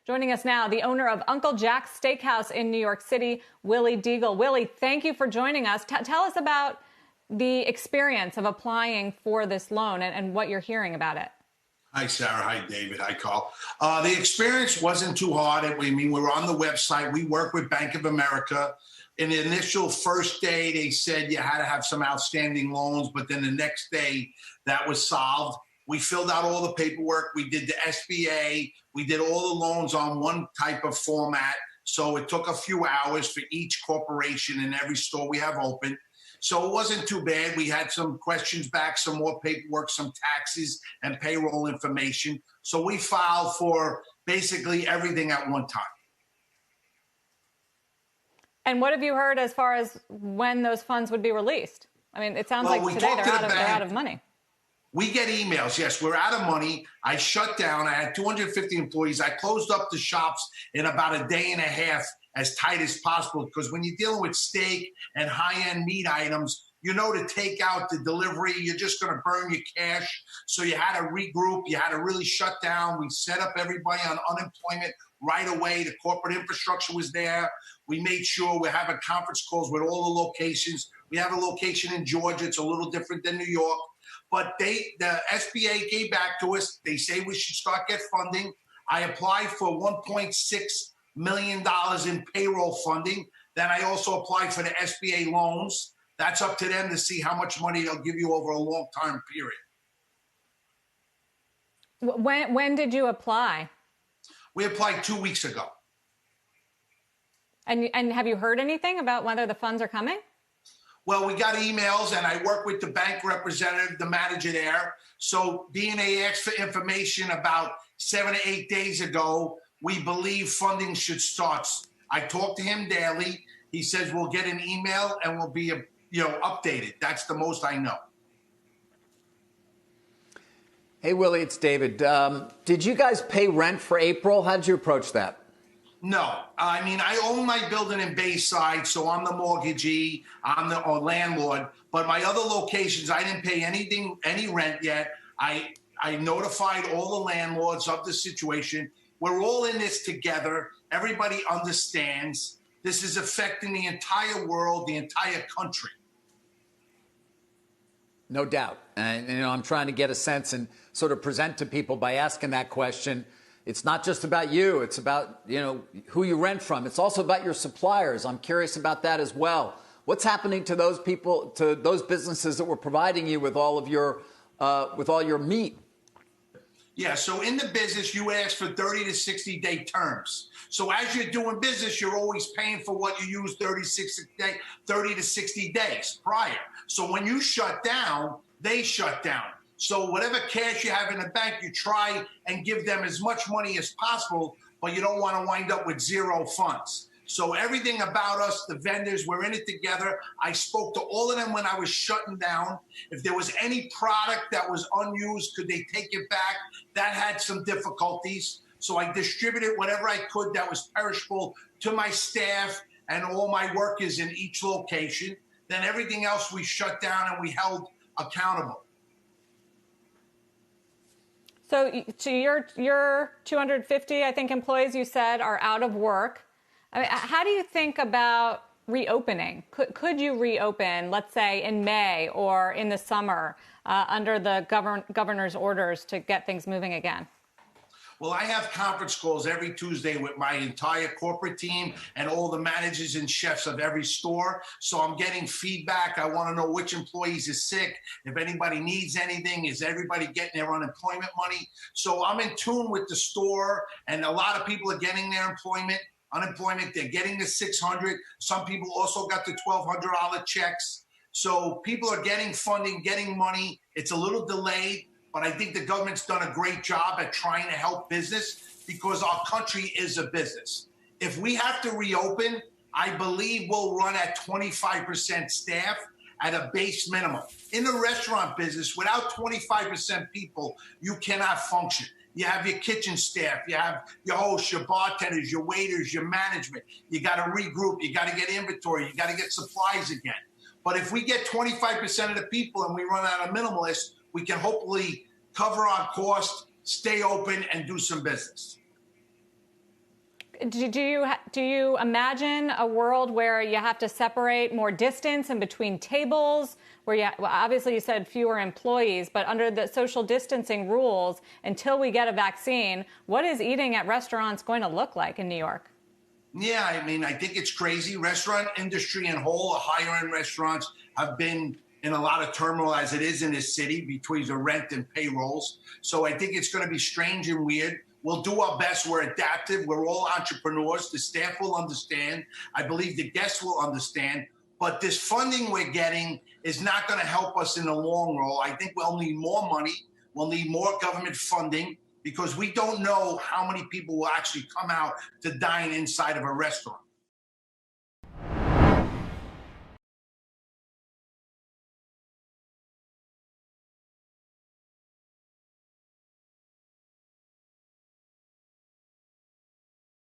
Joining us now, the owner of Uncle Jack's Steakhouse in New York City, Willie Degel. Willie, thank you for joining us. Tell us about the experience of applying for this loan and what you're hearing about it. Hi, Sarah. Hi, David. Hi, Carl. The experience wasn't too hard. I mean, we're on the website. We work with Bank of America. In the initial first day, they said you had to have some outstanding loans, but then the next day that was solved. We filled out all the paperwork. We did the SBA. We did all the loans on one type of format. So it took a few hours for each corporation in every store we have open. So it wasn't too bad. We had some questions back, some more paperwork, some taxes and payroll information. So we filed for basically everything at one time. And what have you heard as far as when those funds would be released? I mean, it sounds like today they're out of money. We get emails. Yes, we're out of money. I shut down. I had 250 employees. I closed up the shops in about a day and a half, as tight as possible, because when you're dealing with steak and high-end meat items, you know, to take out the delivery, you're just going to burn your cash. So you had to regroup. You had to really shut down. We set up everybody on unemployment right away. The corporate infrastructure was there. We made sure we're having conference calls with all the locations. We have a location in Georgia. It's a little different than New York. But the SBA gave back to us. They say we should start get funding. I applied for $1.6 million in payroll funding. Then I also applied for the SBA loans. That's up to them to see how much money they'll give you over a long time period. When did you apply? We applied 2 weeks ago. And have you heard anything about whether the funds are coming? Well, we got emails, and I work with the bank representative, the manager there. So DNA asked for information about 7 to 8 days ago. We believe funding should start. I talk to him daily. He says we'll get an email and we'll be, updated. That's the most I know. Hey, Willie, it's David. Did you guys pay rent for April? How did you approach that? No. I mean, I own my building in Bayside, so I'm the mortgagee, I'm the landlord. But my other locations, I didn't pay any rent yet. I notified all the landlords of the situation. We're all in this together. Everybody understands. This is affecting the entire world, the entire country. No doubt. And, I'm trying to get a sense and sort of present to people by asking that question. It's not just about you. It's about, who you rent from. It's also about your suppliers. I'm curious about that as well. What's happening to those people, to those businesses that were providing you with all of your, with all your meat? Yeah, so in the business, you ask for 30 to 60-day terms. So as you're doing business, you're always paying for what you use 30 to 60 days prior. So when you shut down, they shut down. So whatever cash you have in the bank, you try and give them as much money as possible, but you don't want to wind up with zero funds. So everything about us, the vendors, we're in it together. I spoke to all of them when I was shutting down. If there was any product that was unused, could they take it back? That had some difficulties. So I distributed whatever I could that was perishable to my staff and all my workers in each location. Then everything else we shut down and we held accountable. So your 250, I think, employees you said are out of work. I mean, how do you think about reopening? Could you reopen, let's say, in May or in the summer under the governor's orders to get things moving again? Well, I have conference calls every Tuesday with my entire corporate team and all the managers and chefs of every store. So I'm getting feedback. I want to know which employees are sick, if anybody needs anything, is everybody getting their unemployment money? So I'm in tune with the store, and a lot of people are getting their unemployment. They're getting the $600. Some people also got the $1,200 checks. So people are getting funding, getting money. It's a little delayed. But I think the government's done a great job at trying to help business because our country is a business. If we have to reopen, I believe we'll run at 25% staff at a base minimum. In the restaurant business, without 25% people, you cannot function. You have your kitchen staff, you have your hosts, your bartenders, your waiters, your management. You got to regroup, you got to get inventory, you got to get supplies again. But if we get 25% of the people and we run out of minimalists, we can hopefully cover our costs, stay open, and do some business. Do you imagine a world where you have to separate more distance in between tables, where obviously you said fewer employees, but under the social distancing rules, until we get a vaccine, what is eating at restaurants going to look like in New York? Yeah, I mean, I think it's crazy. Restaurant industry in whole, the higher end restaurants have been in a lot of turmoil as it is in this city between the rent and payrolls. So I think it's going to be strange and weird. We'll do our best. We're adaptive. We're all entrepreneurs. The staff will understand. I believe the guests will understand. But this funding we're getting is not going to help us in the long run. I think we'll need more money. We'll need more government funding, because we don't know how many people will actually come out to dine inside of a restaurant.